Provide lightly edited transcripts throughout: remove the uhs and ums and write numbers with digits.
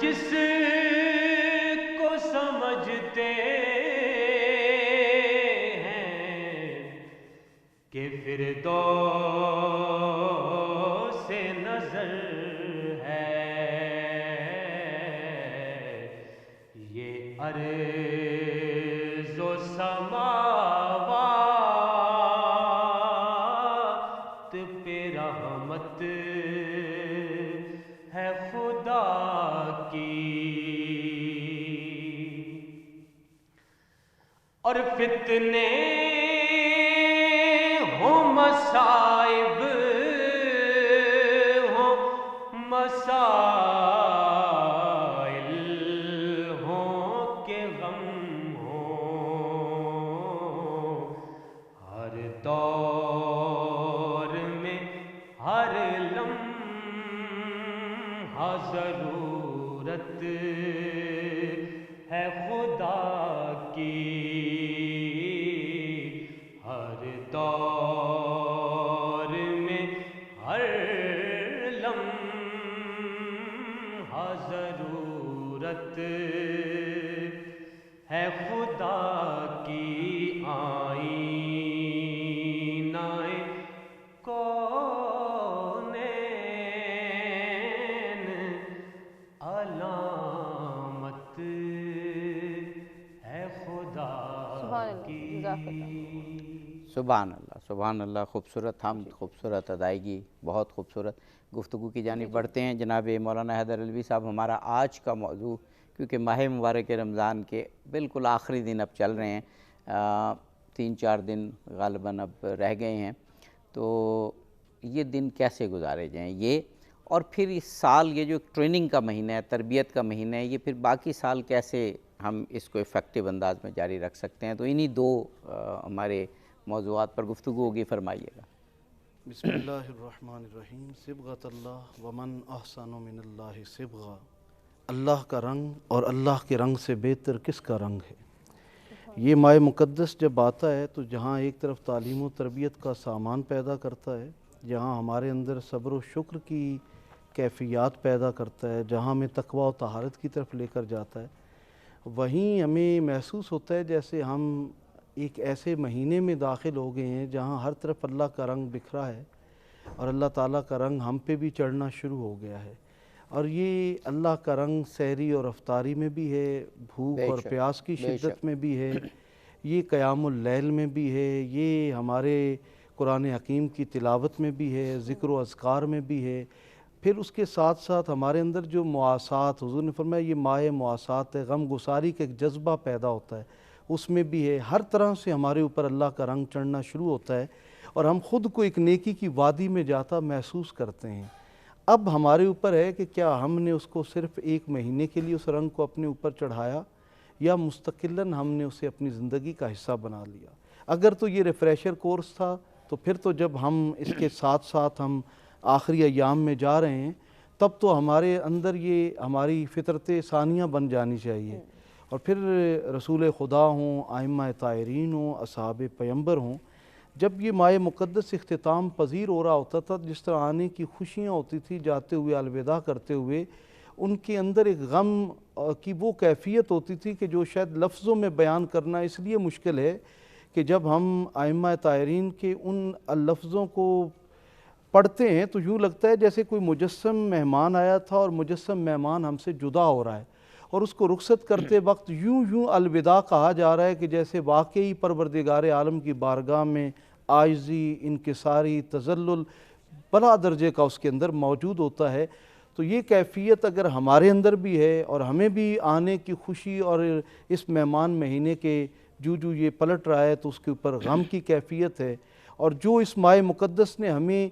جس کو سمجھتے ہیں کہ فردوس نظر ہے، یہ ارض و سماوات پہ رحمت ہے خدا کی، اور فتنے ہوں مصائب ہوں مسائل ہوں کہ غم ہوں، ہر دور میں ہر لمحہ ضرورت ہے خدا کی، ہر دور میں ہر لمحہ ضرورت ہے خدا کی، آئینہ کونین علامت ہے خدا کی۔ سبحان اللہ سبحان اللہ، خوبصورت حمد، خوبصورت ادائیگی، بہت خوبصورت۔ گفتگو کی جانب بڑھتے ہیں۔ جناب مولانا حیدر علوی صاحب، ہمارا آج کا موضوع، کیونکہ ماہ مبارک رمضان کے بالکل آخری دن اب چل رہے ہیں، 3-4 دن غالباً اب رہ گئے ہیں، تو یہ دن کیسے گزارے جائیں، یہ اور پھر اس سال یہ جو ٹریننگ کا مہینہ ہے، تربیت کا مہینہ ہے، یہ پھر باقی سال کیسے ہم اس کو افیکٹو انداز میں جاری رکھ سکتے ہیں، تو انہی دو ہمارے موضوعات پر گفتگو ہوگی، فرمائیے گا۔ بسم اللہ الرحمن الرحیم۔ صبغۃ اللہ ومن احسن من اللہ صبغہ، اللہ کا رنگ اور اللہ کے رنگ سے بہتر کس کا رنگ ہے۔ یہ ماہ مقدس جب آتا ہے تو جہاں ایک طرف تعلیم و تربیت کا سامان پیدا کرتا ہے، جہاں ہمارے اندر صبر و شکر کی کیفیات پیدا کرتا ہے، جہاں ہمیں تقوی و طہارت کی طرف لے کر جاتا ہے، وہیں ہمیں محسوس ہوتا ہے جیسے ہم ایک ایسے مہینے میں داخل ہو گئے ہیں جہاں ہر طرف اللہ کا رنگ بکھرا ہے، اور اللہ تعالیٰ کا رنگ ہم پہ بھی چڑھنا شروع ہو گیا ہے۔ اور یہ اللہ کا رنگ سحری اور افطاری میں بھی ہے، بھوک اور پیاس کی شدت میں بھی ہے، یہ قیام اللیل میں بھی ہے، یہ ہمارے قرآن حکیم کی تلاوت میں بھی ہے، ذکر و اذکار میں بھی ہے۔ پھر اس کے ساتھ ساتھ ہمارے اندر جو مواسات، حضور نے فرمایا یہ ماہ مواسات ہے، غم گساری کا ایک جذبہ پیدا ہوتا ہے، اس میں بھی ہے۔ ہر طرح سے ہمارے اوپر اللہ کا رنگ چڑھنا شروع ہوتا ہے، اور ہم خود کو ایک نیکی کی وادی میں جاتا محسوس کرتے ہیں۔ اب ہمارے اوپر ہے کہ کیا ہم نے اس کو صرف ایک مہینے کے لیے اس رنگ کو اپنے اوپر چڑھایا، یا مستقلاً ہم نے اسے اپنی زندگی کا حصہ بنا لیا۔ اگر تو یہ ریفریشر کورس تھا، تو پھر تو جب ہم اس کے ساتھ ساتھ ہم آخری ایام میں جا رہے ہیں، تب تو ہمارے اندر یہ ہماری فطرت ثانیہ بن جانی چاہیے، اور پھر رسول خدا ہوں، ائمہ طاہرین ہوں، اصحاب پیمبر ہوں، جب یہ ماہ مقدس اختتام پذیر ہو رہا ہوتا تھا، جس طرح آنے کی خوشیاں ہوتی تھی، جاتے ہوئے الوداع کرتے ہوئے ان کے اندر ایک غم کی وہ کیفیت ہوتی تھی کہ جو شاید لفظوں میں بیان کرنا اس لیے مشکل ہے کہ جب ہم ائمہ طاہرین کے ان لفظوں کو پڑھتے ہیں تو یوں لگتا ہے جیسے کوئی مجسم مہمان آیا تھا اور مجسم مہمان ہم سے جدا ہو رہا ہے، اور اس کو رخصت کرتے وقت یوں الوداع کہا جا رہا ہے کہ جیسے واقعی پروردگار عالم کی بارگاہ میں عاجزی، انکساری، تذلل بلا درجے کا اس کے اندر موجود ہوتا ہے۔ تو یہ کیفیت اگر ہمارے اندر بھی ہے اور ہمیں بھی آنے کی خوشی اور اس مہمان مہینے کے جو یہ پلٹ رہا ہے تو اس کے اوپر غم کی کیفیت ہے، اور جو اس ماہ مقدس نے ہمیں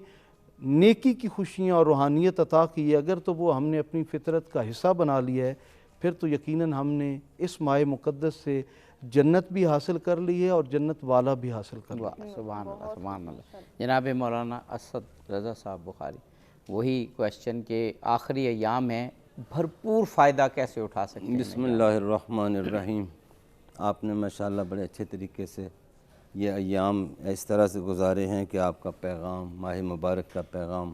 نیکی کی خوشیاں اور روحانیت عطا کی ہے، اگر تو وہ ہم نے اپنی فطرت کا حصہ بنا لیا ہے، پھر تو یقیناً ہم نے اس ماہ مقدس سے جنت بھی حاصل کر لی ہے اور جنت والا بھی حاصل کر لیا ہے۔ سبحان اللہ سبحان اللہ۔ جناب مولانا اسد رضا صاحب بخاری، وہی کویسچن کہ آخری ایام ہیں، بھرپور فائدہ کیسے اٹھا سکتے ہیں؟ بسم اللہ الرحمن الرحیم۔ آپ نے ماشاءاللہ بڑے اچھے طریقے سے یہ ایام اس طرح سے گزارے ہیں کہ آپ کا پیغام، ماہ مبارک کا پیغام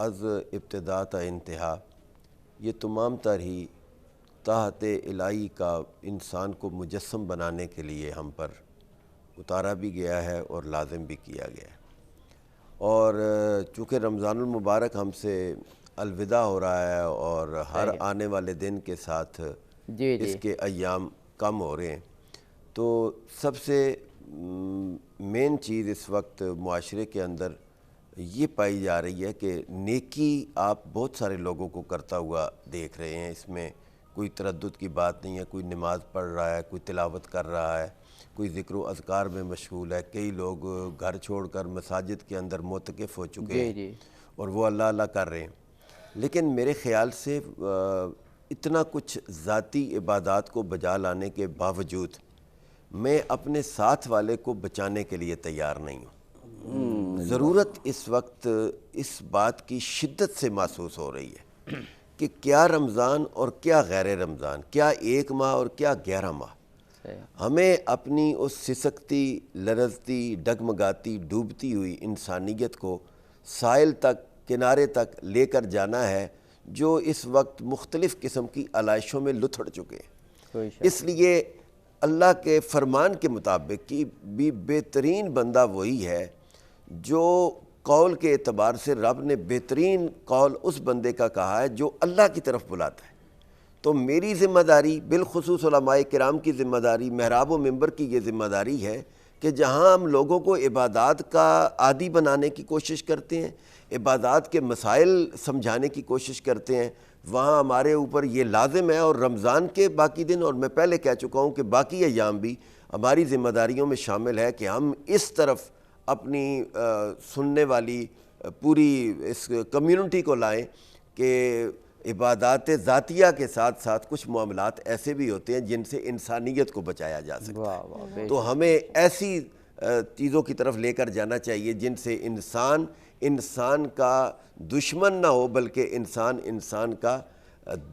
از ابتدا تا انتہا یہ تمام تر ہی طاعت الہی کا انسان کو مجسم بنانے کے لیے ہم پر اتارا بھی گیا ہے اور لازم بھی کیا گیا ہے۔ اور چونکہ رمضان المبارک ہم سے الوداع ہو رہا ہے اور ہر آنے والے دن کے ساتھ اس کے ایام کم ہو رہے ہیں، تو سب سے مین چیز اس وقت معاشرے کے اندر یہ پائی جا رہی ہے کہ نیکی آپ بہت سارے لوگوں کو کرتا ہوا دیکھ رہے ہیں، اس میں کوئی تردد کی بات نہیں ہے۔ کوئی نماز پڑھ رہا ہے، کوئی تلاوت کر رہا ہے، کوئی ذکر و اذکار میں مشغول ہے، کئی لوگ گھر چھوڑ کر مساجد کے اندر معتکف ہو چکے ہیں اور وہ اللہ اللہ کر رہے ہیں۔ لیکن میرے خیال سے اتنا کچھ ذاتی عبادات کو بجا لانے کے باوجود میں اپنے ساتھ والے کو بچانے کے لیے تیار نہیں ہوں۔ ضرورت اس وقت اس بات کی شدت سے محسوس ہو رہی ہے کہ کیا رمضان اور کیا غیر رمضان، کیا ایک ماہ اور کیا 11 ماہ، ہمیں اپنی اس سسکتی، لرزتی، ڈگمگاتی، ڈوبتی ہوئی انسانیت کو ساحل تک، کنارے تک لے کر جانا ہے، جو اس وقت مختلف قسم کی علائشوں میں لتھڑ چکے ہیں۔ اس لیے اللہ کے فرمان کے مطابق کہ بھی بہترین بندہ وہی ہے جو قول کے اعتبار سے رب نے بہترین قول اس بندے کا کہا ہے جو اللہ کی طرف بلاتا ہے۔ تو میری ذمہ داری، بالخصوص علماء کرام کی ذمہ داری، محراب و منبر کی یہ ذمہ داری ہے کہ جہاں ہم لوگوں کو عبادات کا عادی بنانے کی کوشش کرتے ہیں، عبادات کے مسائل سمجھانے کی کوشش کرتے ہیں، وہاں ہمارے اوپر یہ لازم ہے، اور رمضان کے باقی دن، اور میں پہلے کہہ چکا ہوں کہ باقی ایام بھی ہماری ذمہ داریوں میں شامل ہے کہ ہم اس طرف اپنی سننے والی پوری اس کمیونٹی کو لائیں کہ عبادات ذاتیہ کے ساتھ ساتھ کچھ معاملات ایسے بھی ہوتے ہیں جن سے انسانیت کو بچایا جا سکتا ہے۔ تو ہمیں ایسی چیزوں کی طرف لے کر جانا چاہیے جن سے انسان کا دشمن نہ ہو، بلکہ انسان کا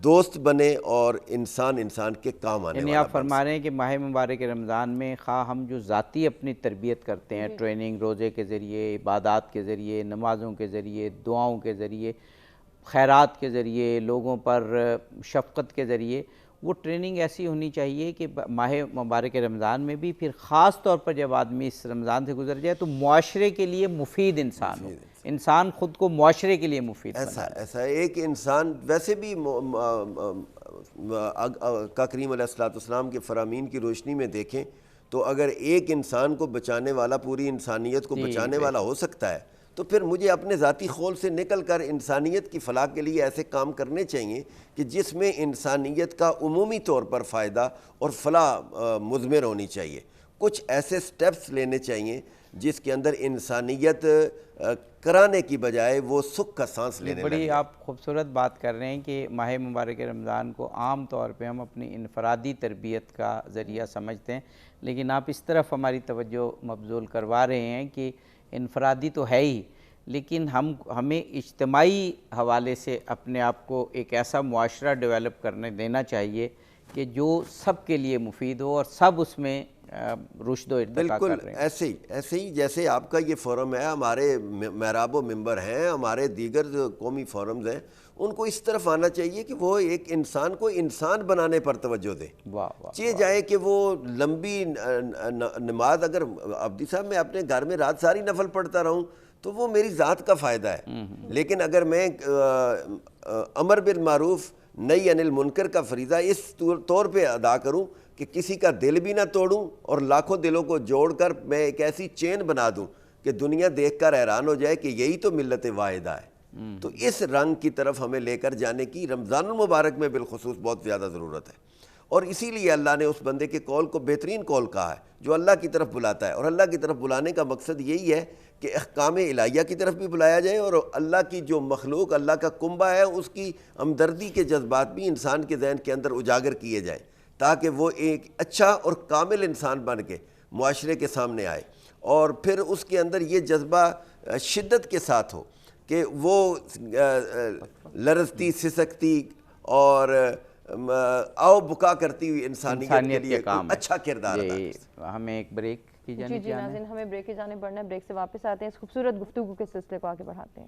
دوست بنے اور انسان کے کام آنے یعنی والا آپ فرما رہے ہیں کہ ماہ مبارک رمضان میں خواہ ہم جو ذاتی اپنی تربیت کرتے ہیں، ٹریننگ روزے کے ذریعے، عبادات کے ذریعے، نمازوں کے ذریعے، دعاؤں کے ذریعے، خیرات کے ذریعے، لوگوں پر شفقت کے ذریعے، وہ ٹریننگ ایسی ہونی چاہیے کہ ماہ مبارک رمضان میں بھی پھر خاص طور پر جب آدمی اس رمضان سے گزر جائے تو معاشرے کے لیے مفید انسان ہو، انسان خود کو معاشرے کے لیے مفید ایسا ایک انسان ویسے بھی آقا کریم علیہ السلام کے فرامین کی روشنی میں دیکھیں تو اگر ایک انسان کو بچانے والا پوری انسانیت کو بچانے والا ہو سکتا ہے تو پھر مجھے اپنے ذاتی خول سے نکل کر انسانیت کی فلاح کے لیے ایسے کام کرنے چاہیے کہ جس میں انسانیت کا عمومی طور پر فائدہ اور فلاح مضمر ہونی چاہیے۔ کچھ ایسے سٹیپس لینے چاہیے جس کے اندر انسانیت کرانے کی بجائے وہ سکھ کا سانس لینے لگے۔ بڑی آپ خوبصورت بات کر رہے ہیں کہ ماہ مبارک رمضان کو عام طور پہ ہم اپنی انفرادی تربیت کا ذریعہ سمجھتے ہیں، لیکن آپ اس طرف ہماری توجہ مبذول کروا رہے ہیں کہ انفرادی تو ہے ہی، لیکن ہمیں اجتماعی حوالے سے اپنے آپ کو ایک ایسا معاشرہ ڈیولپ کرنے دینا چاہیے کہ جو سب کے لیے مفید ہو اور سب اس میں رشد و ارتقا کر رہے ہیں۔ ایسے ہی جیسے آپ کا یہ فورم ہے، ہمارے محراب و منبر ہیں، ہمارے دیگر جو قومی فورمز ہیں، ان کو اس طرف آنا چاہیے کہ وہ ایک انسان کو انسان بنانے پر توجہ دیں۔ چاہے جائے کہ وہ لمبی نماز، اگر عبدی صاحب میں اپنے گھر میں رات ساری نفل پڑھتا رہوں تو وہ میری ذات کا فائدہ ہے، لیکن اگر میں امر بالمعروف نہی عن المنکر کا فریضہ اس طور پہ ادا کروں کہ کسی کا دل بھی نہ توڑوں اور لاکھوں دلوں کو جوڑ کر میں ایک ایسی چین بنا دوں کہ دنیا دیکھ کر حیران ہو جائے کہ یہی تو ملت واحدہ ہے، تو اس رنگ کی طرف ہمیں لے کر جانے کی رمضان المبارک میں بالخصوص بہت زیادہ ضرورت ہے۔ اور اسی لیے اللہ نے اس بندے کے قول کو بہترین قول کہا ہے جو اللہ کی طرف بلاتا ہے، اور اللہ کی طرف بلانے کا مقصد یہی ہے کہ احکام الہیہ کی طرف بھی بلایا جائے اور اللہ کی جو مخلوق، اللہ کا کنبہ ہے، اس کی ہمدردی کے جذبات بھی انسان کے ذہن کے اندر اجاگر کیے جائیں تاکہ وہ ایک اچھا اور کامل انسان بن کے معاشرے کے سامنے آئے، اور پھر اس کے اندر یہ جذبہ شدت کے ساتھ ہو کہ وہ لرزتی، سسکتی اور آؤ بکا کرتی ہوئی انسانیت کے لیے اچھا کردار ادا کرے۔ ہمیں ایک بریک کی جانب جی ناظرین، ہمیں بریک کی جانب بڑھنا ہے، بریک سے واپس آتے ہیں، اس خوبصورت گفتگو کے سلسلے کو آگے بڑھاتے ہیں۔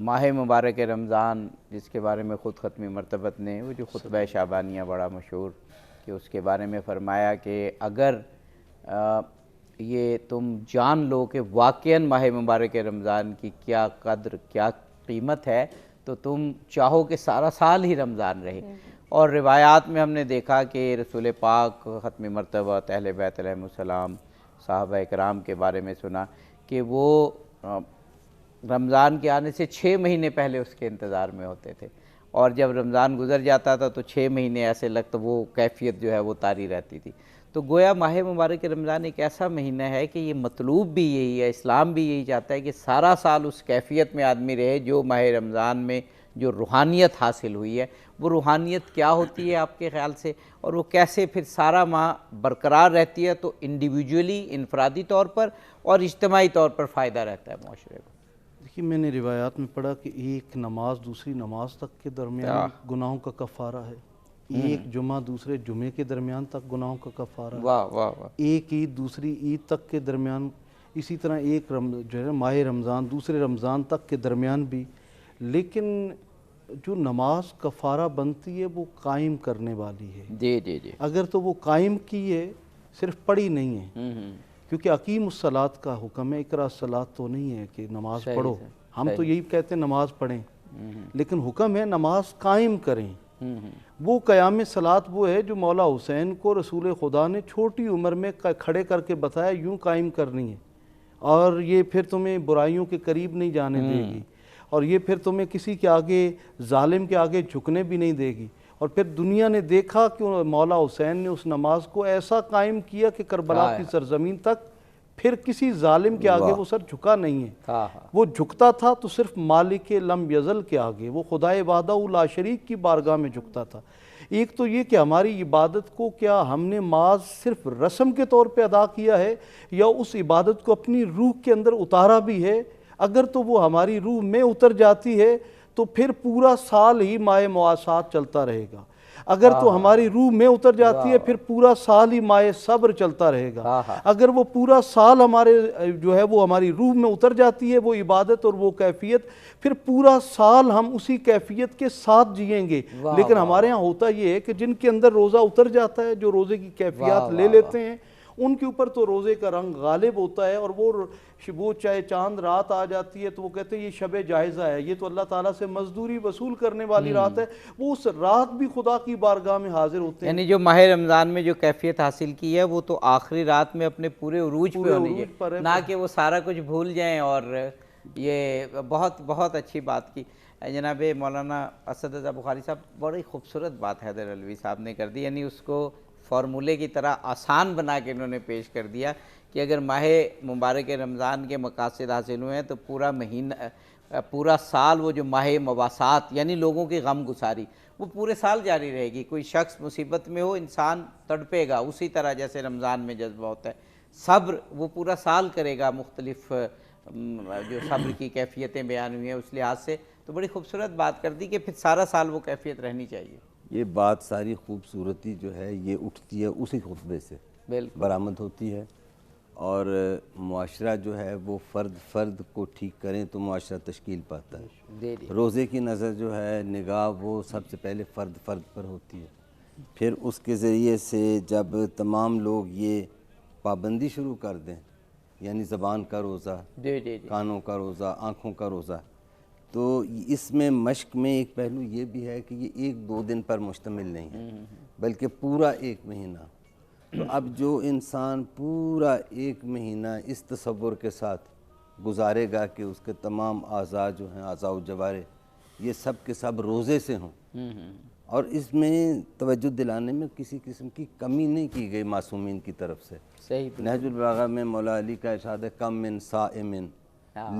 ماہ مبارک رمضان جس کے بارے میں خود ختم مرتبت نے وہ جو خطبہ شعبانیہ بڑا مشہور کہ اس کے بارے میں فرمایا کہ اگر یہ تم جان لو کہ واقعاً ماہ مبارک رمضان کی کیا قدر کیا قیمت ہے تو تم چاہو کہ سارا سال ہی رمضان رہے۔ اور روایات میں ہم نے دیکھا کہ رسول پاک ختم مرتبہ اہل بیت علیہم السلام صحابہ اکرام کے بارے میں سنا کہ وہ رمضان کے آنے سے 6 مہینے پہلے اس کے انتظار میں ہوتے تھے، اور جب رمضان گزر جاتا تھا تو 6 مہینے ایسے لگتا وہ کیفیت جو ہے وہ طاری رہتی تھی۔ تو گویا ماہ مبارک رمضان ایک ایسا مہینہ ہے کہ یہ مطلوب بھی یہی ہے، اسلام بھی یہی چاہتا ہے کہ سارا سال اس کیفیت میں آدمی رہے جو ماہ رمضان میں جو روحانیت حاصل ہوئی ہے۔ وہ روحانیت کیا ہوتی ہے آپ کے خیال سے، اور وہ کیسے پھر سارا ماہ برقرار رہتی ہے؟ تو انڈیویجولی انفرادی طور پر اور اجتماعی طور پر فائدہ رہتا ہے معاشرے کو۔ دیکھیے میں نے روایات میں پڑھا کہ ایک نماز دوسری نماز تک کے درمیان گناہوں کا کفارہ ہے، ایک جمعہ دوسرے جمعے کے درمیان تک گناہوں کا کفارہ ہے، واہ واہ واہ، ایک عید دوسری عید تک کے درمیان، اسی طرح ایک جو ہے ماہ رمضان دوسرے رمضان تک کے درمیان بھی۔ لیکن جو نماز کفارہ بنتی ہے وہ قائم کرنے والی ہے۔ جی جی جی، اگر تو وہ قائم کی ہے، صرف پڑھی نہیں ہے، کیونکہ اقیم الصلاۃ کا حکم ہے، اقرا الصلاۃ تو نہیں ہے کہ نماز پڑھو، ہم تو یہی کہتے ہیں نماز پڑھیں، لیکن حکم ہے نماز قائم کریں۔ وہ قیام صلاۃ وہ ہے جو مولا حسین کو رسول خدا نے چھوٹی عمر میں کھڑے کر کے بتایا یوں قائم کرنی ہے، اور یہ پھر تمہیں برائیوں کے قریب نہیں جانے دے گی، اور یہ پھر تمہیں کسی کے آگے ظالم کے آگے جھکنے بھی نہیں دے گی۔ اور پھر دنیا نے دیکھا کہ مولا حسین نے اس نماز کو ایسا قائم کیا کہ کربلا کی سرزمین تک پھر کسی ظالم کے آگے وہ سر جھکا نہیں ہے۔ وہ جھکتا تھا تو صرف مالک لم یزل کے آگے، وہ خدائے وحدہ لا شریک کی بارگاہ میں جھکتا تھا۔ ایک تو یہ کہ ہماری عبادت کو کیا ہم نے محض صرف رسم کے طور پہ ادا کیا ہے، یا اس عبادت کو اپنی روح کے اندر اتارا بھی ہے؟ اگر تو وہ ہماری روح میں اتر جاتی ہے تو پھر پورا سال ہی ماہ مواسات چلتا رہے گا۔ اگر تو ہماری روح میں اتر جاتی ہے پھر پورا سال ہی ماہ صبر چلتا رہے گا۔ اگر وہ پورا سال ہمارے جو ہے وہ ہماری روح میں اتر جاتی ہے وہ عبادت اور وہ کیفیت، پھر پورا سال ہم اسی کیفیت کے ساتھ جئیں گے۔ لیکن ہمارے ہاں ہوتا یہ ہے کہ جن کے اندر روزہ اتر جاتا ہے، جو روزے کی کیفیات لے لیتے ہیں، ان کے اوپر تو روزے کا رنگ غالب ہوتا ہے، اور وہ چاہے چاند رات آ جاتی ہے تو وہ کہتے ہیں یہ شب جائزہ ہے، یہ تو اللہ تعالیٰ سے مزدوری وصول کرنے والی رات ہے، وہ اس رات بھی خدا کی بارگاہ میں حاضر ہوتے ہیں۔ یعنی جو ماہ رمضان میں جو کیفیت حاصل کی ہے وہ تو آخری رات میں اپنے پورے عروج پہ ہونی ہے، نہ کہ وہ سارا کچھ بھول جائیں۔ اور یہ بہت بہت اچھی بات کی جناب مولانا اسد رضا بخاری صاحب، بڑی خوبصورت بات حیدر علوی صاحب نے کر دی، یعنی اس کو فارمولے کی طرح آسان بنا کے انہوں نے پیش کر دیا کہ اگر ماہ مبارک رمضان کے مقاصد حاصل ہوئے ہیں تو پورا مہینہ پورا سال وہ جو ماہ مواسات یعنی لوگوں کی غم گساری وہ پورے سال جاری رہے گی۔ کوئی شخص مصیبت میں ہو انسان تڑپے گا اسی طرح جیسے رمضان میں جذبہ ہوتا ہے، صبر وہ پورا سال کرے گا، مختلف جو صبر کی کیفیتیں بیان ہوئی ہیں اس لحاظ سے۔ تو بڑی خوبصورت بات کر دی کہ پھر سارا سال وہ کیفیت رہنی چاہیے۔ یہ بات ساری خوبصورتی جو ہے یہ اٹھتی ہے اسی خطبے سے برآمد ہوتی ہے، اور معاشرہ جو ہے وہ فرد کو ٹھیک کریں تو معاشرہ تشکیل پاتا ہے۔ روزے کی نظر جو ہے نگاہ وہ سب سے پہلے فرد پر ہوتی ہے، پھر اس کے ذریعے سے جب تمام لوگ یہ پابندی شروع کر دیں، یعنی زبان کا روزہ، کانوں کا روزہ، آنکھوں کا روزہ، تو اس میں مشق میں ایک پہلو یہ بھی ہے کہ یہ 1-2 دن پر مشتمل نہیں ہے بلکہ پورا 1 مہینہ۔ تو اب جو انسان پورا 1 مہینہ اس تصور کے ساتھ گزارے گا کہ اس کے تمام اعضاء جو ہیں اعضاء و جوارح یہ سب کے سب روزے سے ہوں، اور اس میں توجہ دلانے میں کسی قسم کی کمی نہیں کی گئی معصومین کی طرف سے۔ نہج البلاغہ میں مولا علی کا ارشاد ہے کم من صائم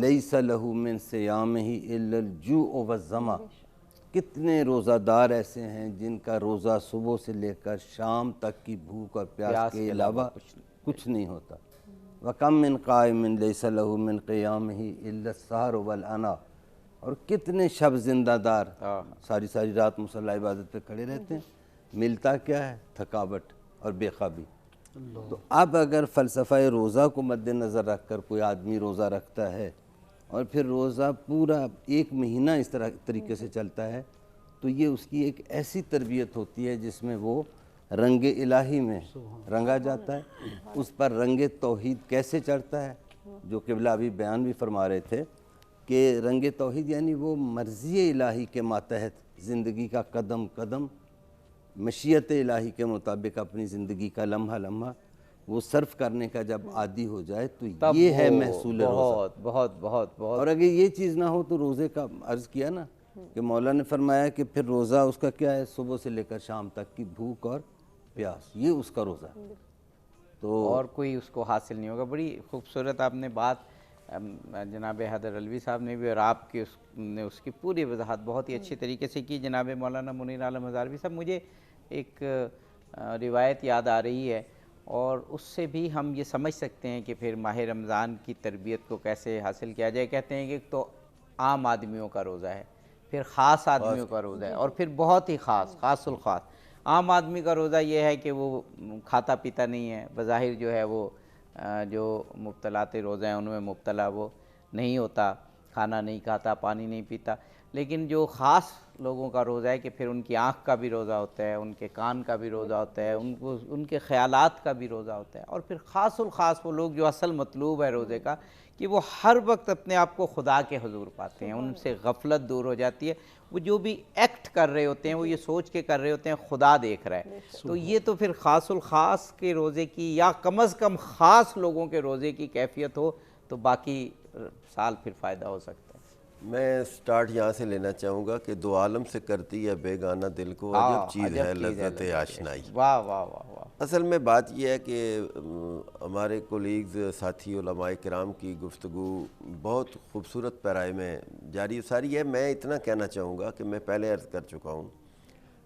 لیس لہ من صیامہ الا الجوع والظما، کتنے روزہ دار ایسے ہیں جن کا روزہ صبح سے لے کر شام تک کی بھوک اور پیاس کے علاوہ کچھ نہیں ہوتا۔ وَكَم مِّن قَائِمٍ لَيْسَ لَهُ مِّن قِيَامِهِ إِلَّا السَّهْرُ وَالْأَنَا، اور کتنے شب زندہ دار ساری رات مصلی عبادت پہ کھڑے رہتے ہیں، ملتا کیا ہے؟ تھکاوٹ اور بے خوابی۔ تو اب اگر فلسفہ روزہ کو مد نظر رکھ کر کوئی آدمی روزہ رکھتا ہے اور پھر روزہ پورا 1 مہینہ اس طریقے سے چلتا ہے، تو یہ اس کی ایک ایسی تربیت ہوتی ہے جس میں وہ رنگ الہی میں رنگا جاتا ہے، اس پر رنگ توحید کیسے چڑھتا ہے، جو قبلہ ابھی بیان بھی فرما رہے تھے کہ رنگ توحید یعنی وہ مرضی الہی کے ماتحت زندگی کا قدم قدم مشیت الہی کے مطابق اپنی زندگی کا لمحہ لمحہ وہ صرف کرنے کا جب عادی ہو جائے تو یہ ہے محصول روزہ۔ بہت بہت بہت اور اگر یہ چیز نہ ہو تو روزے کا عرض کیا نا کہ مولا نے فرمایا کہ پھر روزہ اس کا کیا ہے، صبح سے لے کر شام تک کی بھوک اور پیاس، یہ اس کا روزہ ہے، تو اور کوئی اس کو حاصل نہیں ہوگا۔ بڑی خوبصورت آپ نے بات جناب حیدر علوی صاحب نے بھی اور آپ کی اس کی پوری وضاحت بہت ہی اچھی طریقے سے کی جناب مولانا منیر عالم ہزاروی صاحب۔ مجھے ایک روایت یاد آ رہی ہے اور اس سے بھی ہم یہ سمجھ سکتے ہیں کہ پھر ماہ رمضان کی تربیت کو کیسے حاصل کیا جائے۔ کہتے ہیں کہ ایک تو عام آدمیوں کا روزہ ہے، پھر خاص آدمیوں کا روزہ ہے، اور پھر بہت ہی خاص الخاص۔ عام آدمی کا روزہ یہ ہے کہ وہ کھاتا پیتا نہیں ہے، بظاہر جو ہے وہ جو مبتلات روزہ ہیں ان میں مبتلا وہ نہیں ہوتا، کھانا نہیں کھاتا، پانی نہیں پیتا۔ لیکن جو خاص لوگوں کا روزہ ہے کہ پھر ان کی آنکھ کا بھی روزہ ہوتا ہے، ان کے کان کا بھی روزہ ہوتا ہے، ان کے خیالات کا بھی روزہ ہوتا ہے، اور پھر خاص الخاص وہ لوگ جو اصل مطلوب ہے روزے کا کہ وہ ہر وقت اپنے آپ کو خدا کے حضور پاتے ہیں، ان سے غفلت دور ہو جاتی ہے، وہ جو بھی ایکٹ کر رہے ہوتے ہیں وہ یہ سوچ کے کر رہے ہوتے ہیں خدا دیکھ رہا ہے۔ تو یہ تو پھر خاص الخاص کے روزے کی یا کم از کم خاص لوگوں کے روزے کی کیفیت ہو تو باقی سال پھر فائدہ ہو سکتا ہے۔ میں سٹارٹ یہاں سے لینا چاہوں گا کہ دو عالم سے کرتی ہے بیگانہ دل کو عجب چیز ہے لذت آشنائی۔ واہ واہ واہ واہ۔ اصل میں بات یہ ہے کہ ہمارے کولیگز ساتھی علماء کرام کی گفتگو بہت خوبصورت پیرائے میں جاری ساری ہے۔ میں اتنا کہنا چاہوں گا کہ میں پہلے عرض کر چکا ہوں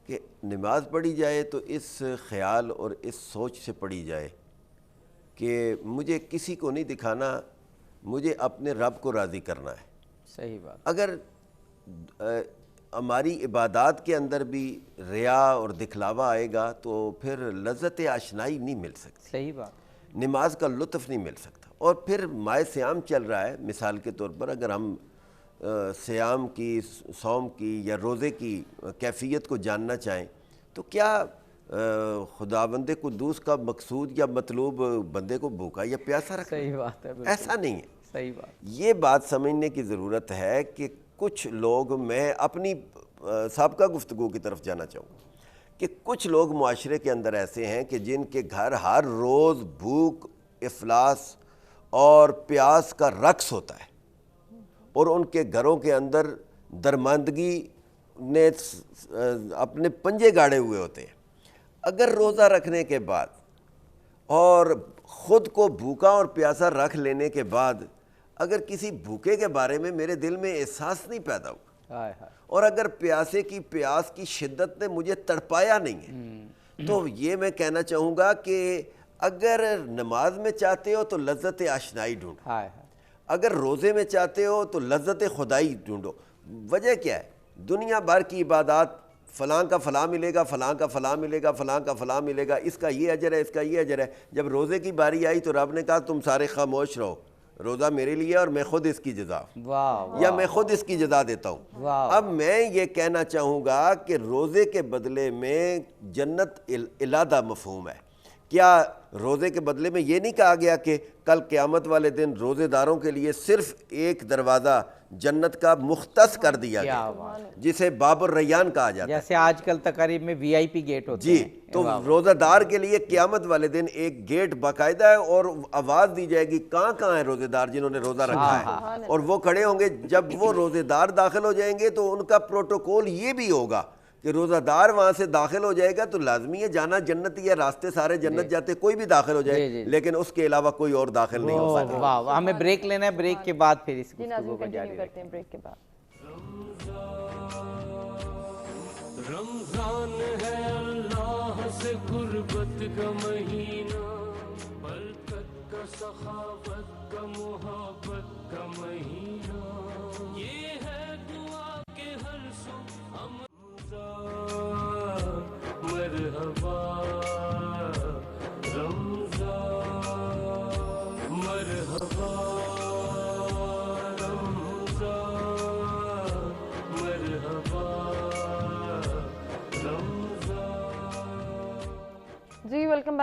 کہ نماز پڑھی جائے تو اس خیال اور اس سوچ سے پڑھی جائے کہ مجھے کسی کو نہیں دکھانا، مجھے اپنے رب کو راضی کرنا ہے۔ صحیح بات۔ اگر ہماری عبادات کے اندر بھی ریا اور دکھلاوا آئے گا تو پھر لذت آشنائی نہیں مل سکتی، صحیح بات، نماز کا لطف نہیں مل سکتا۔ اور پھر ماہ سیام چل رہا ہے، مثال کے طور پر اگر ہم سیام کی، صوم کی یا روزے کی کیفیت کو جاننا چاہیں تو کیا خداوند قدوس کا مقصود یا مطلوب بندے کو بھوکا یا پیاسا رکھنا؟ صحیح بات ہے، ایسا نہیں ہے۔ صحیح بات۔ یہ بات سمجھنے کی ضرورت ہے کہ کچھ لوگ، میں اپنی سابقہ گفتگو کی طرف جانا چاہوں گا کہ کچھ لوگ معاشرے کے اندر ایسے ہیں کہ جن کے گھر ہر روز بھوک، افلاس اور پیاس کا رقص ہوتا ہے، اور ان کے گھروں کے اندر درماندگی نے اپنے پنجے گاڑے ہوئے ہوتے ہیں۔ اگر روزہ رکھنے کے بعد اور خود کو بھوکا اور پیاسا رکھ لینے کے بعد اگر کسی بھوکے کے بارے میں میرے دل میں احساس نہیں پیدا ہوا، اور اگر پیاسے کی پیاس کی شدت نے مجھے تڑپایا نہیں ہے، تو یہ میں کہنا چاہوں گا کہ اگر نماز میں چاہتے ہو تو لذت آشنائی ڈھونڈو، اگر روزے میں چاہتے ہو تو لذت خدائی ڈھونڈو۔ وجہ کیا ہے؟ دنیا بھر کی عبادات، فلاں کا فلاں ملے گا، فلاں کا فلاں ملے گا، فلاں کا فلاں ملے گا، اس کا یہ اجر ہے، اس کا یہ اجر ہے۔ جب روزے کی باری آئی تو رب نے کہا تم سارے خاموش رہو، روزہ میرے لیے اور میں خود اس کی جزا، یا میں خود اس کی جزا دیتا ہوں۔ اب میں یہ کہنا چاہوں گا کہ روزے کے بدلے میں جنت علیحدہ مفہوم ہے۔ کیا روزے کے بدلے میں یہ نہیں کہا گیا کہ کل قیامت والے دن روزے داروں کے لیے صرف ایک دروازہ جنت کا مختص کر دیا گیا جسے باب الریان کہا جاتا ہے، جیسے آج کل تقریب میں وی آئی پی گیٹ ہوتے ہیں؟ جی، تو روزہ دار کے لیے قیامت والے دن ایک گیٹ باقاعدہ ہے اور آواز دی جائے گی کہاں کہاں ہیں روزے دار جنہوں نے روزہ رکھا ہے، اور وہ کھڑے ہوں گے۔ جب وہ روزے دار داخل ہو جائیں گے تو ان کا پروٹوکول یہ بھی ہوگا کہ روزہ دار وہاں سے داخل ہو جائے گا تو لازمی ہے جانا جنتی ہے، راستے سارے جنت جاتے، کوئی بھی داخل ہو جائے لیکن اس کے علاوہ کوئی اور داخل نہیں ہو سکتا۔ واہ، ہمیں بریک لینا ہے، بریک کے بعد پھر اس گفتگو کو جاری کرتے ہیں بریک کے بعد۔ رمضان ہے اللہ سے قربت کا مہینہ، برکت کا، سخاوت کا، محبت کا مہینہ، یہ ہے دعا کے ہر سو ہم مرحبا رمضان، مرحبا رمضان۔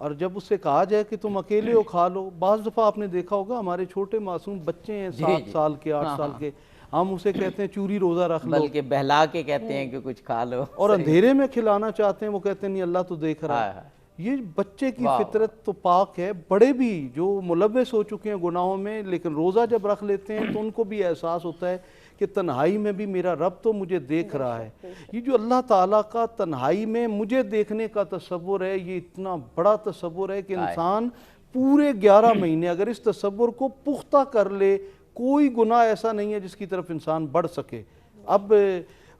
اور جب اس سے کہا جائے کہ تم اکیلے ہو کھا لو، بعض دفعہ آپ نے دیکھا ہوگا ہمارے چھوٹے معصوم بچے ہیں 7 سال کے 8 سال کے، ہم اسے کہتے ہیں چوری روزہ رکھ لو، بلکہ بہلا کے کہتے ہیں کہ کچھ کھا لو، اور اندھیرے میں کھلانا چاہتے ہیں، وہ کہتے ہیں نہیں اللہ تو دیکھ رہا ہے۔ یہ بچے کی فطرت تو پاک ہے، بڑے بھی جو ملوث ہو چکے ہیں گناہوں میں لیکن روزہ جب رکھ لیتے ہیں تو ان کو بھی احساس ہوتا ہے کہ تنہائی میں بھی میرا رب تو مجھے دیکھ رہا ہے۔ یہ جو اللہ تعالیٰ کا تنہائی میں مجھے دیکھنے کا تصور ہے، یہ اتنا بڑا تصور ہے کہ انسان پورے 11 مہینے اگر اس تصور کو پختہ کر لے، کوئی گناہ ایسا نہیں ہے جس کی طرف انسان بڑھ سکے۔ اب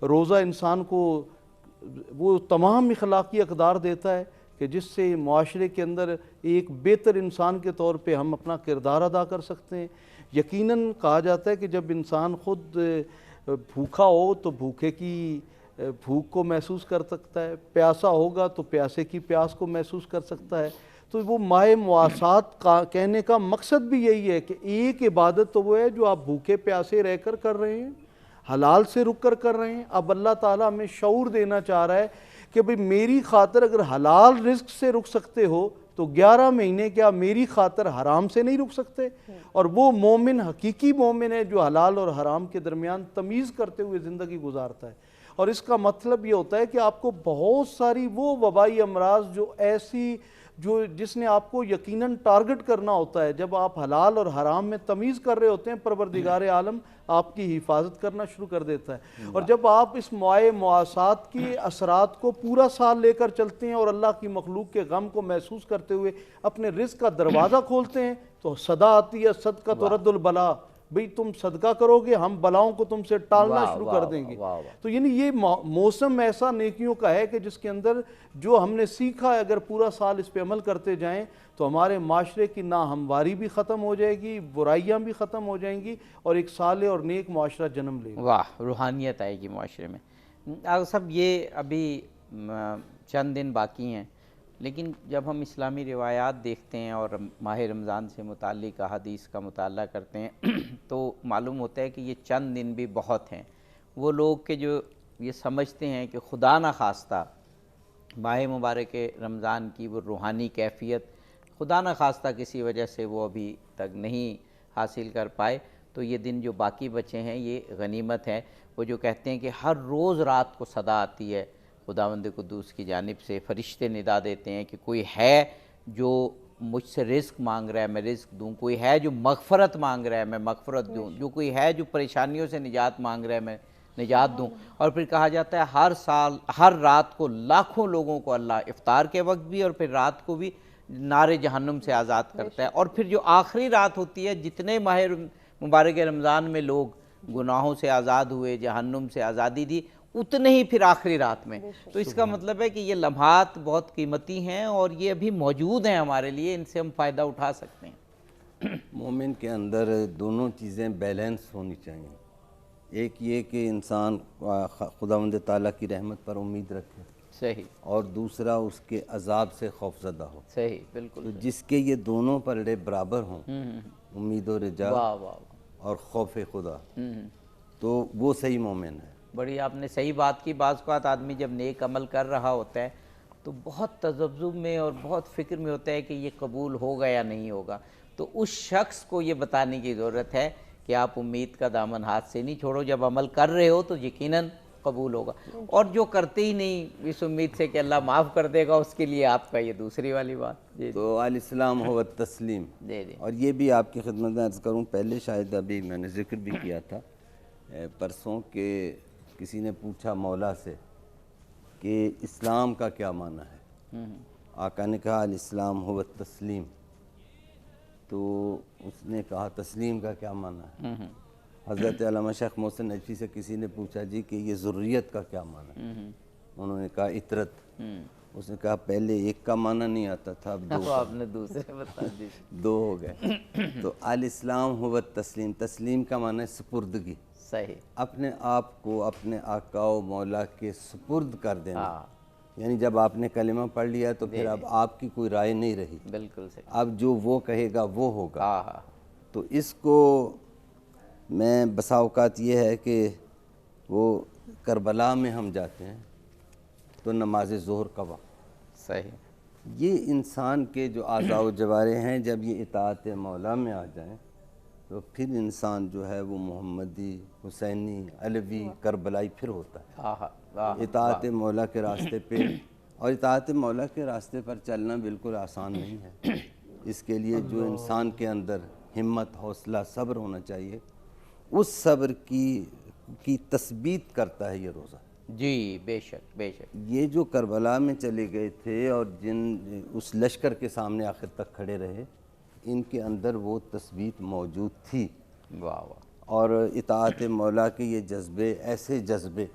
روزہ انسان کو وہ تمام اخلاقی اقدار دیتا ہے کہ جس سے معاشرے کے اندر ایک بہتر انسان کے طور پہ ہم اپنا کردار ادا کر سکتے ہیں۔ یقیناً کہا جاتا ہے کہ جب انسان خود بھوکا ہو تو بھوکے کی بھوک کو محسوس کر سکتا ہے، پیاسا ہوگا تو پیاسے کی پیاس کو محسوس کر سکتا ہے۔ تو وہ ماہ مواسات کہنے کا مقصد بھی یہی ہے کہ ایک عبادت تو وہ ہے جو آپ بھوکے پیاسے رہ کر رہے ہیں، حلال سے رک کر رہے ہیں۔ اب اللہ تعالیٰ ہمیں شعور دینا چاہ رہا ہے کہ بھئی میری خاطر اگر حلال رزق سے رک سکتے ہو تو 11 مہینے کیا میری خاطر حرام سے نہیں رک سکتے؟ اور وہ مومن حقیقی مومن ہے جو حلال اور حرام کے درمیان تمیز کرتے ہوئے زندگی گزارتا ہے۔ اور اس کا مطلب یہ ہوتا ہے کہ آپ کو بہت ساری وہ وبائی امراض جس نے آپ کو یقیناً ٹارگٹ کرنا ہوتا ہے، جب آپ حلال اور حرام میں تمیز کر رہے ہوتے ہیں پروردگار عالم آپ کی حفاظت کرنا شروع کر دیتا ہے۔ اور جب آپ اس ماہ مواسات کی اثرات کو پورا سال لے کر چلتے ہیں اور اللہ کی مخلوق کے غم کو محسوس کرتے ہوئے اپنے رزق کا دروازہ کھولتے ہیں تو صدا آتی ہے صدقہ رد البلا، بھئی تم صدقہ کرو گے ہم بلاؤں کو تم سے ٹالنا شروع کر دیں گے۔ تو یعنی یہ موسم ایسا نیکیوں کا ہے کہ جس کے اندر جو ہم نے سیکھا ہے اگر پورا سال اس پہ عمل کرتے جائیں تو ہمارے معاشرے کی ناہمواری بھی ختم ہو جائے گی، برائیاں بھی ختم ہو جائیں گی اور ایک صالح اور نیک معاشرہ جنم لے گا۔ واہ، روحانیت آئے گی معاشرے میں۔ آغا صاحب یہ ابھی چند دن باقی ہیں، لیکن جب ہم اسلامی روایات دیکھتے ہیں اور ماہ رمضان سے متعلق احادیث کا مطالعہ کرتے ہیں تو معلوم ہوتا ہے کہ یہ چند دن بھی بہت ہیں۔ وہ لوگ کہ جو یہ سمجھتے ہیں کہ خدا نخواستہ ماہ مبارک رمضان کی وہ روحانی کیفیت خدا نخواستہ کسی وجہ سے وہ ابھی تک نہیں حاصل کر پائے، تو یہ دن جو باقی بچے ہیں یہ غنیمت ہے۔ وہ جو کہتے ہیں کہ ہر روز رات کو صدا آتی ہے خداوند قدوس کی جانب سے، فرشتے ندا دیتے ہیں کہ کوئی ہے جو مجھ سے رزق مانگ رہا ہے میں رزق دوں، کوئی ہے جو مغفرت مانگ رہا ہے میں مغفرت دوں، جو کوئی ہے جو پریشانیوں سے نجات مانگ رہا ہے میں نجات دوں۔ اور پھر کہا جاتا ہے ہر سال ہر رات کو لاکھوں لوگوں کو اللہ افطار کے وقت بھی اور پھر رات کو بھی نار جہنم سے آزاد کرتا ہے۔ اور پھر جو آخری رات ہوتی ہے، جتنے ماہ مبارک رمضان میں لوگ گناہوں سے آزاد ہوئے، جہنم سے آزادی دی، اتنے ہی پھر آخری رات میں۔ تو اس کا مطلب ہے کہ یہ لمحات بہت قیمتی ہیں اور یہ ابھی موجود ہیں ہمارے لیے، ان سے ہم فائدہ اٹھا سکتے ہیں۔ مومن کے اندر دونوں چیزیں بیلنس ہونی چاہیے۔ ایک یہ کہ انسان خداوند تعالیٰ کی رحمت پر امید رکھے، صحیح، اور دوسرا اس کے عذاب سے خوف زدہ ہو۔ صحیح، بالکل۔ تو جس کے یہ دونوں پلڑے برابر ہوں، امید و رجا اور خوف خدا، تو وہ صحیح مومن ہے۔ بڑی آپ نے صحیح بات کی۔ بعض اوقات آدمی جب نیک عمل کر رہا ہوتا ہے تو بہت تذبذب میں اور بہت فکر میں ہوتا ہے کہ یہ قبول ہوگا یا نہیں ہوگا، تو اس شخص کو یہ بتانے کی ضرورت ہے کہ آپ امید کا دامن ہاتھ سے نہیں چھوڑو، جب عمل کر رہے ہو تو یقیناً قبول ہوگا، اور جو کرتے ہی نہیں اس امید سے کہ اللہ معاف کر دے گا، اس کے لیے آپ کا یہ دوسری والی بات۔ جی تو الاسلام ہو تسلیم۔ اور یہ بھی آپ کی خدمت میں عرض کروں، پہلے شاید ابھی میں نے ذکر بھی کیا تھا پرسوں کہ کسی نے پوچھا مولا سے کہ اسلام کا کیا معنی ہے؟ آقا نے کہا الاسلام ہو تسلیم۔ تو اس نے کہا تسلیم کا کیا معنی ہے؟ حضرت علامہ شیخ محسن نجفی سے کسی نے پوچھا جی کہ یہ ذریت کا کیا معنی ہے؟ انہوں نے کہا اطرت۔ اس نے کہا پہلے ایک کا معنی نہیں آتا تھا، اب دو، آپ نے دوسرے بتا دی، دو ہو گئے۔ تو الاسلام ہو تسلیم، تسلیم کا معنی ہے سپردگی، صحیح، اپنے آپ کو اپنے آقا و مولا کے سپرد کر دینا۔ یعنی جب آپ نے کلمہ پڑھ لیا تو پھر اب آپ کی کوئی رائے نہیں رہی، بالکل صحیح، اب جو وہ کہے گا وہ ہوگا۔ تو اس کو میں بسا اوقات یہ ہے کہ وہ کربلا میں ہم جاتے ہیں تو نماز ظہر کا وقت، صحیح، یہ انسان کے جو اعضاء و جوارے ہیں جب یہ اطاعت مولا میں آ جائیں تو پھر انسان جو ہے وہ محمدی، حسینی، علوی، کربلائی پھر ہوتا ہے اطاعت مولا کے راستے پہ۔ اور اطاعت مولا کے راستے پر چلنا بالکل آسان نہیں ہے، اس کے لیے جو انسان کے اندر ہمت، حوصلہ، صبر ہونا چاہیے، اس صبر کی تثبیت کرتا ہے یہ روزہ۔ جی بے شک بے شک۔ یہ جو کربلا میں چلے گئے تھے اور جن اس لشکر کے سامنے آخر تک کھڑے رہے، ان کے اندر وہ تثبیت موجود تھی۔ واہ واہ۔ اور اطاعت مولا کے یہ جذبے، ایسے جذبے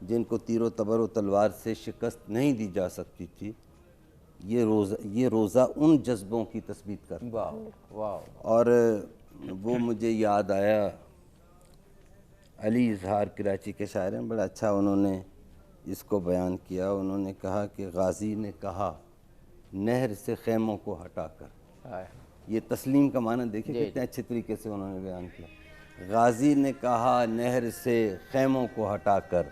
جن کو تیر و تبر و تلوار سے شکست نہیں دی جا سکتی تھی، یہ روزہ ان جذبوں کی تثبیت کرتا ہے۔ واہ واہ۔ اور وہ مجھے یاد آیا، علی اظہار کراچی کے شاعر ہیں، بڑا اچھا انہوں نے اس کو بیان کیا۔ انہوں نے کہا کہ غازی نے کہا نہر سے خیموں کو ہٹا کر، یہ تسلیم کا معنی دیکھیں کتنے اچھے طریقے سے انہوں نے بیان کیا۔ غازی نے کہا نہر سے خیموں کو ہٹا کر،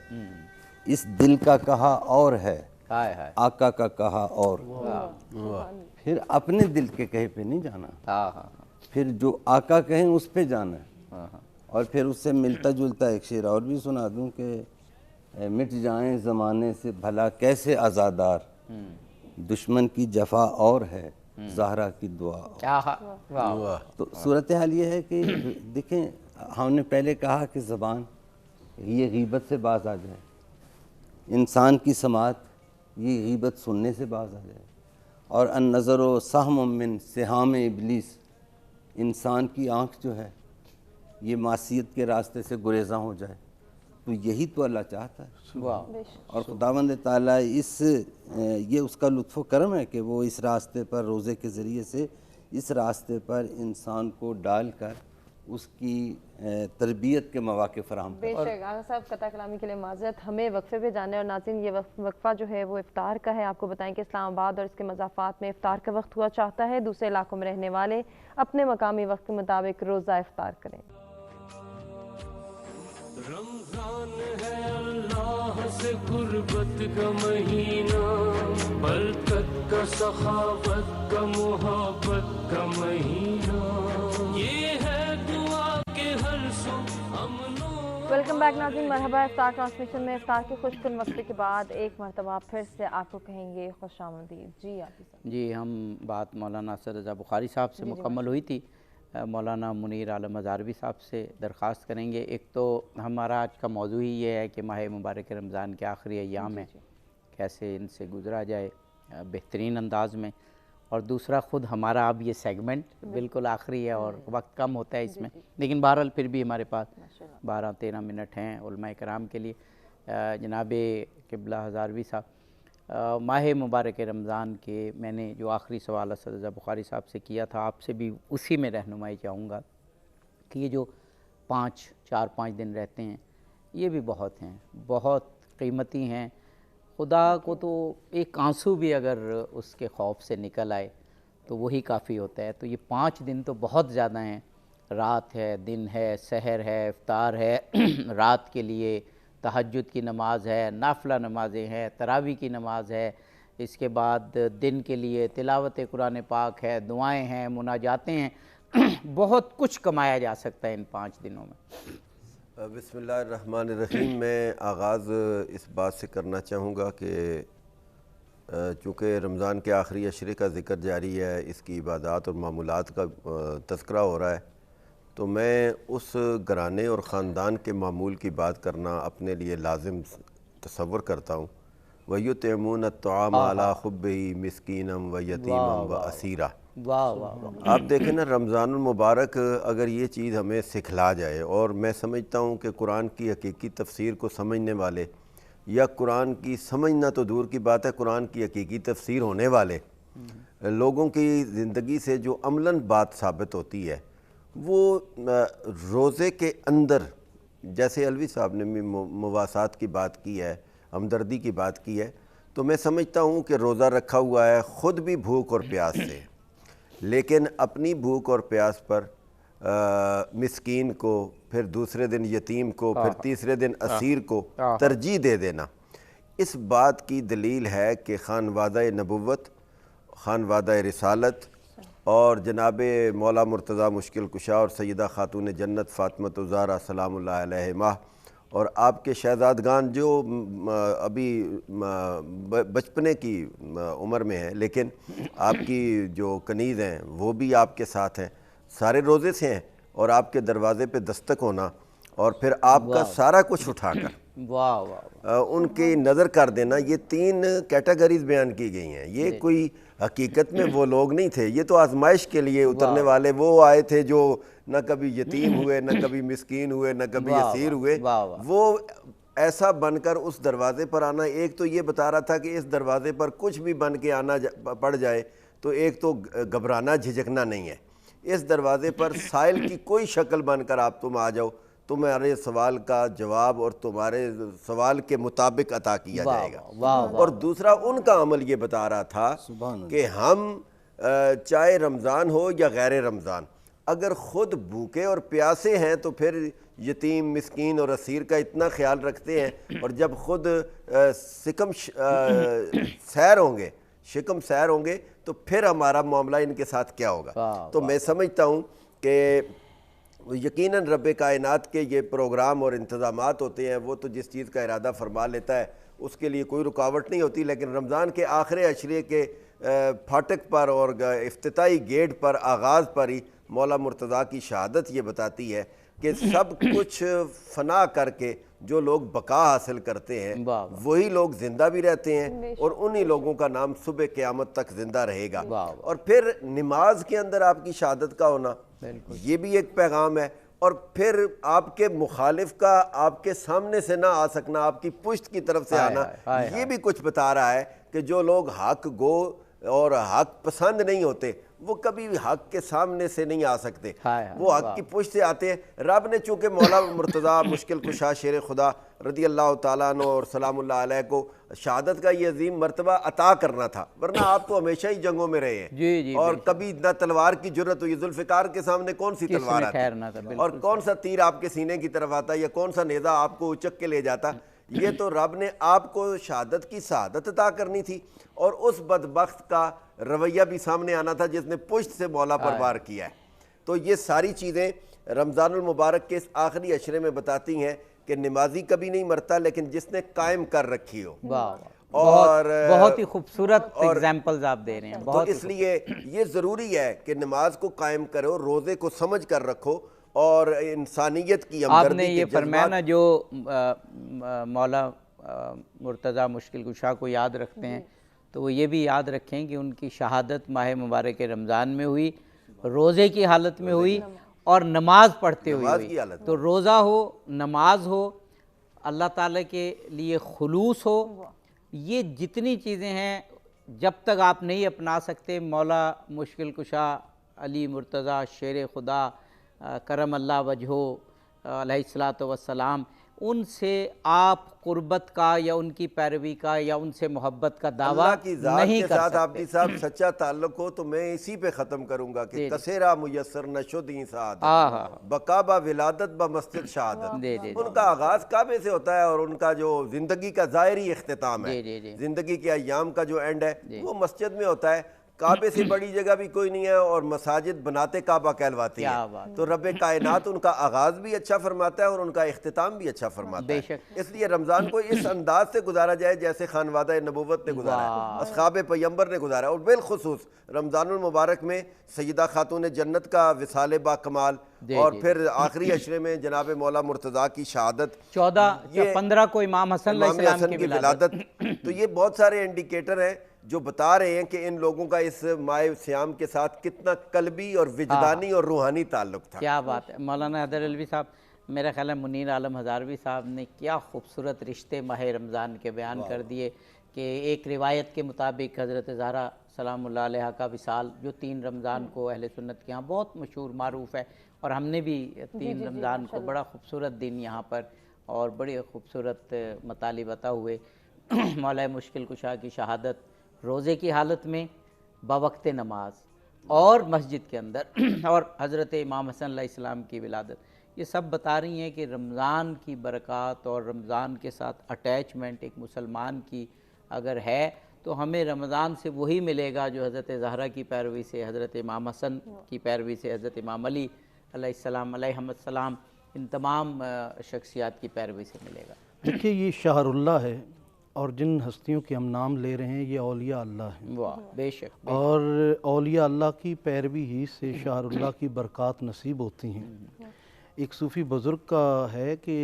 اس دل کا کہا اور ہے، آقا کا کہا اور۔ پھر اپنے دل کے کہے پہ نہیں جانا، پھر جو آقا کہیں اس پہ جانا ہے۔ اور پھر اس سے ملتا جلتا ایک شعر اور بھی سنا دوں کہ مٹ جائیں زمانے سے بھلا کیسے آزادار، دشمن کی جفا اور ہے، زہرا کی دعا۔ تو صورتحال یہ ہے کہ دیکھیں، ہم نے پہلے کہا کہ زبان یہ غیبت سے باز آ جائے، انسان کی سماعت یہ غیبت سننے سے باز آ جائے، اور النظر و سہم من سہام ابلیس، انسان کی آنکھ جو ہے یہ معصیت کے راستے سے گریزاں ہو جائے، تو یہی تو اللہ چاہتا ہے۔ اور خداوند تعالیٰ یہ اس کا لطف و کرم ہے کہ وہ اس راستے پر روزے کے ذریعے سے اس راستے پر انسان کو ڈال کر اس کی تربیت کے مواقع فراہم کرتا ہے۔ بے شک۔ آغا صاحب قطع کلامی کے لیے معذرت، ہمیں وقفے پہ جانے، اور ناظرین یہ وقفہ جو ہے وہ افطار کا ہے۔ آپ کو بتائیں کہ اسلام آباد اور اس کے مضافات میں افطار کا وقت ہوا چاہتا ہے، دوسرے علاقوں میں رہنے والے اپنے مقامی وقت کے مطابق روزہ افطار کریں۔ رمضان ہے اللہ سے قربت کا مہینہ، برکت کا، سخاوت کا، محبت کا مہینہ، یہ ہے دعا کے ہر سو امن و ویلکم بیک ناظرین، مرحبا۔ افطار ٹرانسمیشن میں افطار کے خوش کن وقفے کے بعد ایک مرتبہ پھر سے آپ کو کہیں گے خوش آمدید۔ جی آپ جی، ہم بات مولانا اسد رضا بخاری صاحب سے مکمل ہوئی تھی، مولانا منیر عالم ہزاروی صاحب سے درخواست کریں گے۔ ایک تو ہمارا آج کا موضوع ہی یہ ہے کہ ماہ مبارک رمضان کے آخری ایام ہیں، کیسے ان سے گزرا جائے بہترین انداز میں، اور دوسرا خود ہمارا اب یہ سیگمنٹ بالکل آخری ہے اور وقت کم ہوتا ہے اس میں، لیکن بہرحال پھر بھی ہمارے پاس 12-13 منٹ ہیں علماء کرام کے لیے۔ جناب قبلہ ہزاروی صاحب، ماہ مبارک رمضان کے میں نے جو آخری سوال اسد رضا بخاری صاحب سے کیا تھا، آپ سے بھی اسی میں رہنمائی چاہوں گا کہ یہ جو 4-5 دن رہتے ہیں یہ بھی بہت ہیں، بہت قیمتی ہیں۔ خدا کو تو ایک آنسو بھی اگر اس کے خوف سے نکل آئے تو وہی کافی ہوتا ہے۔ تو یہ 5 دن تو بہت زیادہ ہیں، رات ہے، دن ہے، سحر ہے، افطار ہے، رات کے لیے تہجد کی نماز ہے، نافلہ نمازیں ہیں، تراویح کی نماز ہے، اس کے بعد دن کے لیے تلاوت قرآن پاک ہے، دعائیں ہیں، مناجاتیں ہیں، بہت کچھ کمایا جا سکتا ہے ان 5 دنوں میں۔ بسم اللہ الرحمن الرحیم۔ میں آغاز اس بات سے کرنا چاہوں گا کہ چونکہ رمضان کے آخری عشرے کا ذکر جاری ہے، اس کی عبادات اور معمولات کا تذکرہ ہو رہا ہے، تو میں اس گھرانے اور خاندان کے معمول کی بات کرنا اپنے لیے لازم تصور کرتا ہوں۔ وَيُطْعِمُونَ الطَّعَامَ عَلَىٰ خُبِّهِ مِسْكِينًا وَيَتِيمًا وَأَسِيرًا۔ واہ واہ واہ۔ آپ دیکھیں نا، رمضان المبارک اگر یہ چیز ہمیں سکھلا جائے، اور میں سمجھتا ہوں کہ قرآن کی حقیقی تفسیر کو سمجھنے والے، یا قرآن کی سمجھنا تو دور کی بات ہے، قرآن کی حقیقی تفسیر ہونے والے لوگوں کی زندگی سے جو عملاً بات ثابت ہوتی ہے، وہ روزے کے اندر، جیسے علوی صاحب نے مواسات کی بات کی ہے، ہمدردی کی بات کی ہے، تو میں سمجھتا ہوں کہ روزہ رکھا ہوا ہے، خود بھی بھوک اور پیاس سے، لیکن اپنی بھوک اور پیاس پر مسکین کو، پھر دوسرے دن یتیم کو، پھر تیسرے دن اسیر کو ترجیح دے دینا، اس بات کی دلیل ہے کہ خانوادہ نبوت خانوادہ رسالت اور جناب مولا مرتضیٰ مشکل کشا اور سیدہ خاتون جنت فاطمۃ الزہرا سلام اللہ علیہما اور آپ کے شہزادگان جو ابھی بچپنے کی عمر میں ہیں لیکن آپ کی جو کنیز ہیں وہ بھی آپ کے ساتھ ہیں، سارے روزے سے ہیں، اور آپ کے دروازے پہ دستک ہونا اور پھر آپ کا سارا کچھ اٹھا کر ان کی نظر کر دینا، یہ 3 کیٹیگریز بیان کی گئی ہیں۔ یہ کوئی حقیقت میں وہ لوگ نہیں تھے، یہ تو آزمائش کے لیے اترنے والے وہ آئے تھے جو نہ کبھی یتیم ہوئے، نہ کبھی مسکین ہوئے، نہ کبھی اسیر ہوئے۔ وہ ایسا بن کر اس دروازے پر آنا، ایک تو یہ بتا رہا تھا کہ اس دروازے پر کچھ بھی بن کے آنا پڑ جائے تو ایک تو گھبرانا جھجکنا نہیں ہے، اس دروازے پر سائل کی کوئی شکل بن کر تم آ جاؤ، تمہارے سوال کا جواب اور تمہارے سوال کے مطابق عطا کیا جائے گا۔ اور دوسرا ان کا عمل یہ بتا رہا تھا کہ ہم چاہے رمضان ہو یا غیر رمضان، اگر خود بھوکے اور پیاسے ہیں تو پھر یتیم مسکین اور اسیر کا اتنا خیال رکھتے ہیں، اور جب خود شکم سیر ہوں گے تو پھر ہمارا معاملہ ان کے ساتھ کیا ہوگا۔ تو میں سمجھتا ہوں کہ یقیناً رب کائنات کے یہ پروگرام اور انتظامات ہوتے ہیں، وہ تو جس چیز کا ارادہ فرما لیتا ہے اس کے لیے کوئی رکاوٹ نہیں ہوتی، لیکن رمضان کے آخری عشرے کے پھاٹک پر اور افتتاحی گیٹ پر آغاز پر ہی مولا مرتضیٰ کی شہادت یہ بتاتی ہے کہ سب کچھ فنا کر کے جو لوگ بقا حاصل کرتے ہیں وہی لوگ زندہ بھی رہتے ہیں، اور انہی لوگوں کا نام صبح قیامت تک زندہ رہے گا۔ اور پھر نماز کے اندر آپ کی شہادت کا ہونا یہ بھی ایک پیغام ہے، اور پھر آپ کے مخالف کا آپ کے سامنے سے نہ آ سکنا، آپ کی پشت کی طرف سے آنا، یہ بھی کچھ بتا رہا ہے کہ جو لوگ حق گو اور حق پسند نہیں ہوتے وہ کبھی بھی حق کے سامنے سے نہیں آ سکتے، وہ حق کی پشت سے آتے ہیں۔ رب نے چونکہ مولا مرتضیٰ مشکل کشا شیر خدا رضی اللہ تعالیٰ عنہ اور سلام اللہ علیہ کو شہادت کا یہ عظیم مرتبہ عطا کرنا تھا، ورنہ آپ تو ہمیشہ ہی جنگوں میں رہے ہیں اور کبھی نہ تلوار کی جرت ہوئی، ذوالفقار کے سامنے کون سی تلوار آتی اور کون سا تیر آپ کے سینے کی طرف آتا یا کون سا نیزہ آپ کو اچک کے لے جاتا، یہ تو رب نے آپ کو شہادت کی سعادت عطا کرنی تھی، اور اس بدبخت کا رویہ بھی سامنے آنا تھا جس نے پشت سے مولا پر وار کیا ہے۔ تو یہ ساری چیزیں رمضان المبارک کے اس آخری عشرے میں بتاتی ہیں کہ نمازی کبھی نہیں مرتا لیکن جس نے قائم کر رکھی ہو، اور بہت ہی خوبصورت ایگزامپلز آپ دے رہے ہیں۔ تو اس لیے یہ ضروری ہے کہ نماز کو قائم کرو، روزے کو سمجھ کر رکھو، اور انسانیت کی آپ نے یہ فرمایا نا جو مولا مرتضیٰ مشکل کشا کو یاد رکھتے ہیں تو وہ یہ بھی یاد رکھیں کہ ان کی شہادت ماہ مبارک رمضان میں ہوئی، روزے کی حالت میں ہوئی اور نماز پڑھتے ہوئے ہوئی۔ تو روزہ ہو، نماز ہو، اللہ تعالیٰ کے لیے خلوص ہو، یہ جتنی چیزیں ہیں جب تک آپ نہیں اپنا سکتے مولا مشکل کشا علی مرتضیٰ شیر خدا کرم اللہ وجہو علیہ الصلاۃ والسلام، ان سے آپ قربت کا یا ان کی پیروی کا یا ان سے محبت کا دعویٰ نہیں کر سکتے۔ آپ کی صاحب سچا تعلق ہو تو میں اسی پہ ختم کروں گا کہ کثیرہ میسر نشدیں سعادت بقابہ ولادت بمسجد شہادت۔ ان کا آغاز کعبے سے ہوتا ہے اور ان کا جو زندگی کا ظاہری اختتام ہے، زندگی کے ایام کا جو اینڈ ہے وہ مسجد میں ہوتا ہے۔ کعبے سے بڑی جگہ بھی کوئی نہیں ہے اور مساجد بناتے کعبہ کہلواتی ہے، تو رب کائنات ان کا آغاز بھی اچھا فرماتا ہے اور ان کا اختتام بھی اچھا فرماتا ہے۔ اس لیے رمضان کو اس انداز سے گزارا جائے جیسے خانوادہ نبوت نے گزارا ہے، اصحاب پیغمبر نے گزارا ہے، اور بالخصوص رمضان المبارک میں سیدہ خاتون جنت کا وصال با کمال، اور پھر آخری عشرے میں جناب مولا مرتضیٰ کی شہادت، 14-15 کو امام حسن علیہ السلام کی ولادت۔ تو یہ بہت سارے انڈیکیٹر ہیں جو بتا رہے ہیں کہ ان لوگوں کا اس ماہ سیام کے ساتھ کتنا قلبی اور وجدانی اور روحانی تعلق تھا۔ کیا بات ہے مولانا حیدر علوی صاحب، میرا خیال ہے منیر عالم ہزاروی صاحب نے کیا خوبصورت رشتے ماہ رمضان کے بیان کر دیے کہ ایک روایت کے مطابق حضرت زہرا سلام اللہ علیہ کا وصال جو 3 رمضان کو اہل سنت کے ہاں بہت مشہور معروف ہے، اور ہم نے بھی 3 رمضان کو بڑا خوبصورت دن یہاں پر اور بڑے خوبصورت مطالب عطا ہوئے۔ مولا مشکل کشا کی شہادت روزے کی حالت میں بوقت نماز اور مسجد کے اندر، اور حضرت امام حسن علیہ السلام کی ولادت، یہ سب بتا رہی ہیں کہ رمضان کی برکات اور رمضان کے ساتھ اٹیچمنٹ ایک مسلمان کی اگر ہے تو ہمیں رمضان سے وہی ملے گا جو حضرت زہرا کی پیروی سے، حضرت امام حسن کی پیروی سے، حضرت امام علی علیہ السلام، علیہ السلام، ان تمام شخصیات کی پیروی سے ملے گا۔ دیکھیے یہ شہر اللہ ہے، اور جن ہستیوں کے ہم نام لے رہے ہیں یہ اولیاء اللہ ہیں، واہ، بے شک، اور اولیاء اللہ کی پیروی ہی سے شہر اللہ کی برکات نصیب ہوتی ہیں۔ ایک صوفی بزرگ کا ہے کہ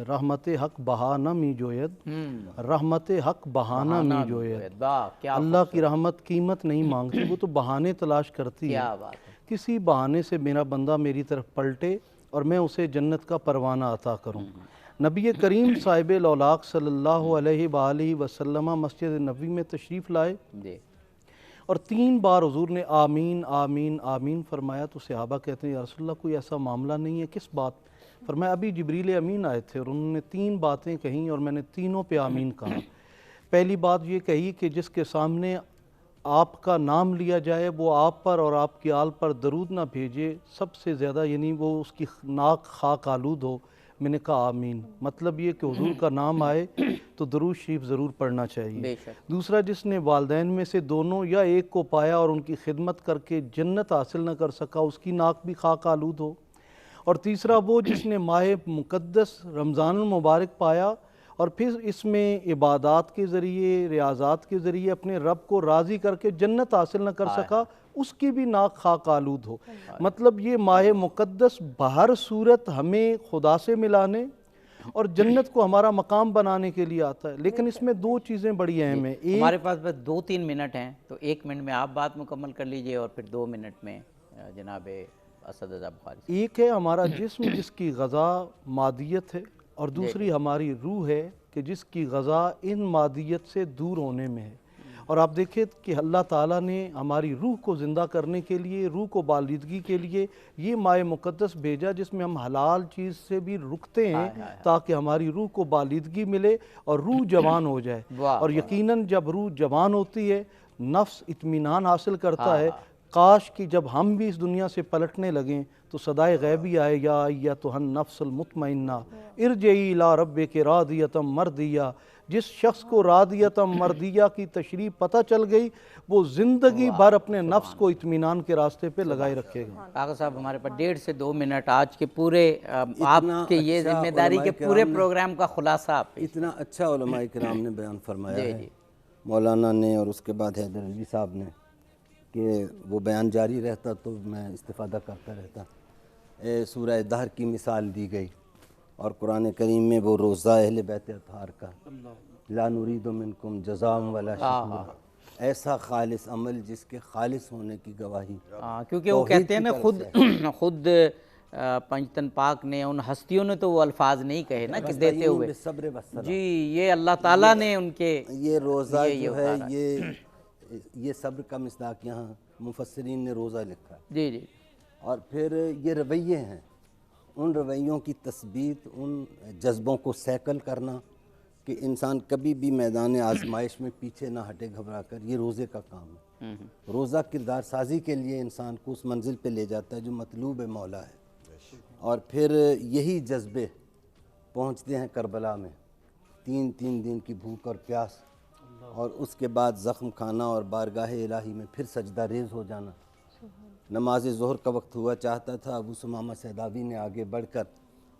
رحمت حق بہانہ می جوید، رحمت حق بہانہ می جوید۔ اللہ کی رحمت قیمت نہیں مانگتی، وہ تو بہانے تلاش کرتی ہے، کسی بہانے سے میرا بندہ میری طرف پلٹے اور میں اسے جنت کا پروانہ عطا کروں۔ نبی کریم صاحب الاولاق صلی اللہ علیہ وآلہ وسلم مسجد نبوی میں تشریف لائے اور 3 بار حضور نے آمین آمین آمین فرمایا، تو صحابہ کہتے ہیں یا رسول اللہ کوئی ایسا معاملہ نہیں ہے، کس بات؟ فرمایا ابھی جبریل امین آئے تھے اور انہوں نے 3 باتیں کہیں اور میں نے تینوں پہ آمین کہا۔ پہلی بات یہ کہی کہ جس کے سامنے آپ کا نام لیا جائے وہ آپ پر اور آپ کی آل پر درود نہ بھیجے سب سے زیادہ، یعنی وہ اس کی ناک خاک آلود ہو۔ میں نے کہا آمین، مطلب یہ کہ حضور کا نام آئے تو درود شریف ضرور پڑھنا چاہیے۔ دوسرا، جس نے والدین میں سے دونوں یا ایک کو پایا اور ان کی خدمت کر کے جنت حاصل نہ کر سکا، اس کی ناک بھی خاک آلود ہو۔ اور تیسرا، وہ جس نے ماہ مقدس رمضان المبارک پایا اور پھر اس میں عبادات کے ذریعے، ریاضات کے ذریعے اپنے رب کو راضی کر کے جنت حاصل نہ کر سکا، اس کی بھی ناک خاک آلود ہو۔ مطلب یہ ماہ مقدس بہر صورت ہمیں خدا سے ملانے اور جنت کو ہمارا مقام بنانے کے لیے آتا ہے، لیکن اس میں 2 چیزیں بڑی اہم ہیں۔ ہمارے پاس بس 2-3 منٹ ہیں، تو 1 منٹ میں آپ بات مکمل کر لیجئے اور پھر 2 منٹ میں جناب اسد رضا بخاری۔ ایک ہے ہمارا جسم جس کی غذا مادیت ہے، اور دوسری ہماری روح ہے کہ جس کی غذا ان مادیت سے دور ہونے میں ہے۔ اور آپ دیکھیں کہ اللہ تعالیٰ نے ہماری روح کو زندہ کرنے کے لیے، روح کو بالندگی کے لیے یہ ماہ مقدس بھیجا، جس میں ہم حلال چیز سے بھی رکتے ہیں تاکہ ہماری روح کو بالندگی ملے اور روح جوان ہو جائے۔ اور یقیناً جب روح جوان ہوتی ہے، نفس اطمینان حاصل کرتا ہے۔ کاش کہ جب ہم بھی اس دنیا سے پلٹنے لگیں تو صدائے غیبی آئے، یا ایتھا النفس المطمئنہ ارجعی الی ربک راضیۃ مرضیہ۔ جس شخص کو راضیۃ مرضیہ کی تشریح پتہ چل گئی، وہ زندگی بھر اپنے نفس کو اطمینان کے راستے پہ لگائے رکھے گا۔ آقا صاحب ہمارے پاس 1.5 سے 2 منٹ، آج کے پورے آپ کے یہ ذمہ داری کے پورے پروگرام کا خلاصہ آپ۔ اتنا اچھا علماء کرام نے بیان فرمایا ہے، مولانا نے اور اس کے بعد حیدر علی صاحب نے، کہ وہ بیان جاری رہتا تو میں استفادہ کرتا رہتا۔ سورہ دہر کی مثال دی گئی، اور قرآن کریم میں وہ روزہ اہل بیت اطہار کا، لا نرید منکم جزاء ولا شکورا، ایسا خالص عمل جس کے خالص ہونے کی گواہی۔ کیونکہ وہ کہتے ہیں نا، خود پنجتن پاک نے، ان ہستیوں نے تو وہ الفاظ نہیں کہے نا کہ دیتے ہوئے، جی یہ اللہ تعالیٰ نے ان کے، یہ روزہ جو ہے یہ صبر کا مصداق یہاں مفسرین نے روزہ لکھا ہے۔ جی جی۔ اور پھر یہ رویے ہیں، ان رویوں کی تثبیت، ان جذبوں کو سیکل کرنا کہ انسان کبھی بھی میدان آزمائش میں پیچھے نہ ہٹے گھبرا کر، یہ روزے کا کام ہے۔ روزہ کردار سازی کے لیے انسان کو اس منزل پہ لے جاتا ہے جو مطلوب مولا ہے، اور پھر یہی جذبے پہنچتے ہیں کربلا میں، 3 دن کی بھوک اور پیاس، اور اس کے بعد زخم کھانا اور بارگاہ الہی میں پھر سجدہ ریز ہو جانا۔ نماز ظہر کا وقت ہوا چاہتا تھا، ابو ثمامہ سیداوی نے آگے بڑھ کر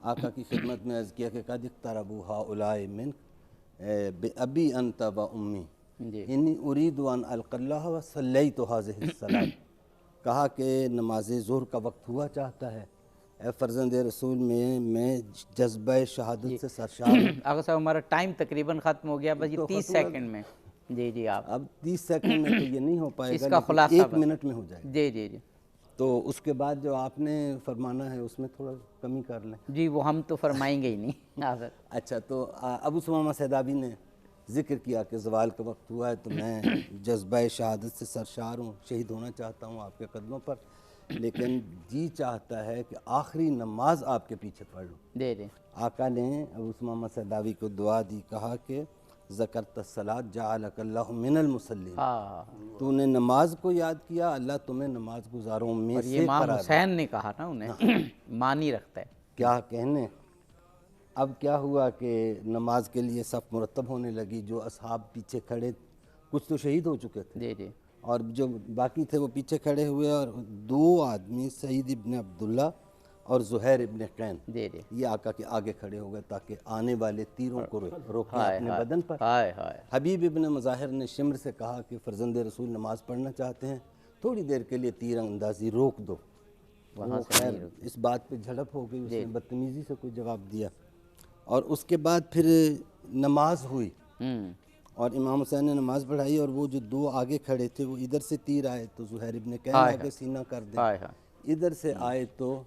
آقا کی خدمت میں عرض کیا کہ قد اقتربوا ہؤلاء منک بأبی انت و امی انی ارید ان القی اللہ وصلیت ھذہ الصلاۃ۔ کہا کہ نماز ظہر کا وقت ہوا چاہتا ہے، اے فرزند رسول میں جذبہ شہادت سے سرشار ہوں۔ آقا صاحب ہمارا ٹائم تقریباً ختم ہو گیا، بس یہ 30 سیکنڈ میں۔ جی جی آپ اب 30 سیکنڈ میں تو یہ نہیں ہو پائے گا، اس کا خلاصہ 1 منٹ میں ہو جائے گا۔ جی جی جی۔ تو اس کے بعد جو آپ نے فرمانا ہے اس میں تھوڑا کمی کر لیں۔ جی وہ ہم تو فرمائیں گے ہی نہیں حضرت۔ اچھا، تو ابو ثمامہ سیداوی نے ذکر کیا کہ زوال کا وقت ہوا ہے تو میں جذبہ شہادت سے سرشار ہوں، شہید ہونا چاہتا ہوں آپ کے قدموں پر، لیکن جی چاہتا ہے کہ آخری نماز آپ کے پیچھے پڑھ لوں۔ جی جی۔ آقا نے ابو ثمامہ سیداوی کو دعا دی، کہا کہ ذکرت الصلاۃ جعلک اللہ من المصلین، تو نے نماز کو یاد کیا، اللہ تمہیں نماز گزاروں میں سے امام قرار دے۔ حسین نے کہا نا انہیں، مانی رکھتا ہے۔ کیا کہنے، اب کیا ہوا کہ نماز کے لیے صف مرتب ہونے لگی، جو اصحاب پیچھے کھڑے کچھ تو شہید ہو چکے تھے جی جی اور جو باقی تھے وہ پیچھے کھڑے ہوئے، اور 2 آدمی سعید ابن عبداللہ اور زہیر ابن قین جی جی یہ آقا کے آگے کھڑے ہو گئے تاکہ آنے والے تیروں کو روکیں اپنے بدن پر۔ ہائے ہائے حبیب ابن مظاہر نے شمر سے کہا کہ فرزند رسول نماز پڑھنا چاہتے ہیں، تھوڑی دیر کے لیے تیر اندازی روک دو۔ وہ خیر اس بات پہ جھڑپ ہو گئی، اس نے بدتمیزی سے کوئی جواب دیا، اور اس کے بعد پھر نماز ہوئی اور امام حسین نے نماز پڑھائی، اور وہ جو 2 آگے کھڑے تھے وہ ادھر سے تیر آئے تو زہیر ابن قین آگے سینہ کر دیں، ادھر سے آئے تو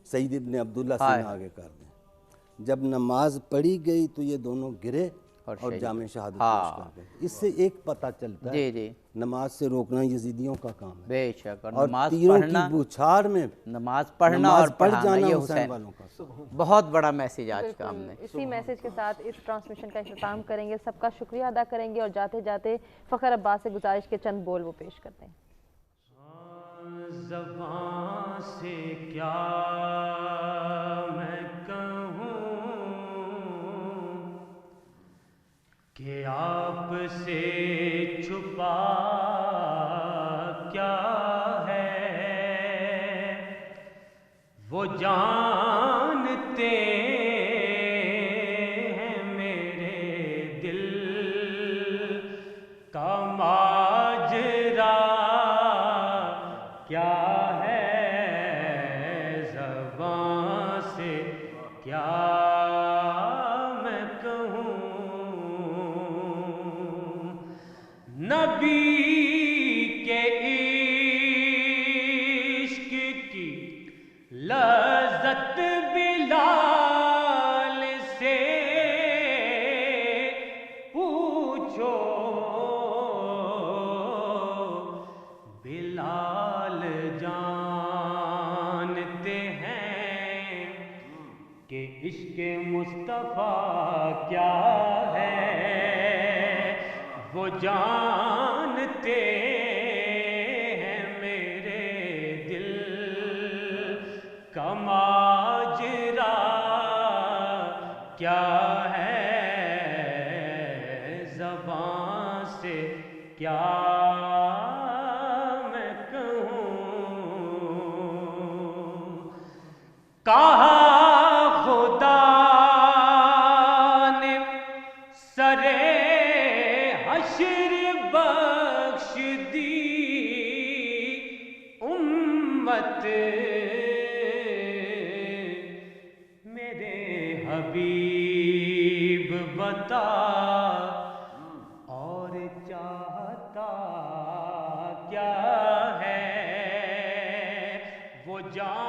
سعید ابن عبداللہ سینہ آگے کر دیں۔ جب نماز پڑھی گئی تو یہ دونوں گرے اور جامع شہادت پیش کر گئے۔ اس سے ایک پتہ چلتا ہے جی نماز سے روکنا یزیدیوں کا کام ہے، بے شک، اور تیروں کی بوچھاڑ میں نماز پڑھنا اور پڑھ پڑھانا جانا یہ حسین حسین والوں کا بہت بڑا میسیج آج کا ہم نے۔ اسی میسیج کے ساتھ اس ٹرانسمیشن کا اختتام کریں گے، سب کا شکریہ ادا کریں گے، اور جاتے جاتے فخر عباس سے گزارش کے چند بول وہ پیش کرتے ہیں۔ زبان سے کیا میں کہوں کہ آپ سے چھپا کیا ہے، وہ جانتے ہیں میرے دل کا ماجرا کیا ہے، زبان سے کیا میں کہوں، نبی کے عشق کی لذت بلال سے پوچھو، بلال جانتے ہیں کہ عشق مصطفیٰ کیا ہے، وہ جانتے ہیں میرے دل کا ماجرا کیا ہے، زبان سے کیا میں کہوں، کہا خدا نے سرے حشر بخش دی امت میرے حبیب بتا اور چاہتا کیا ہے، وہ جان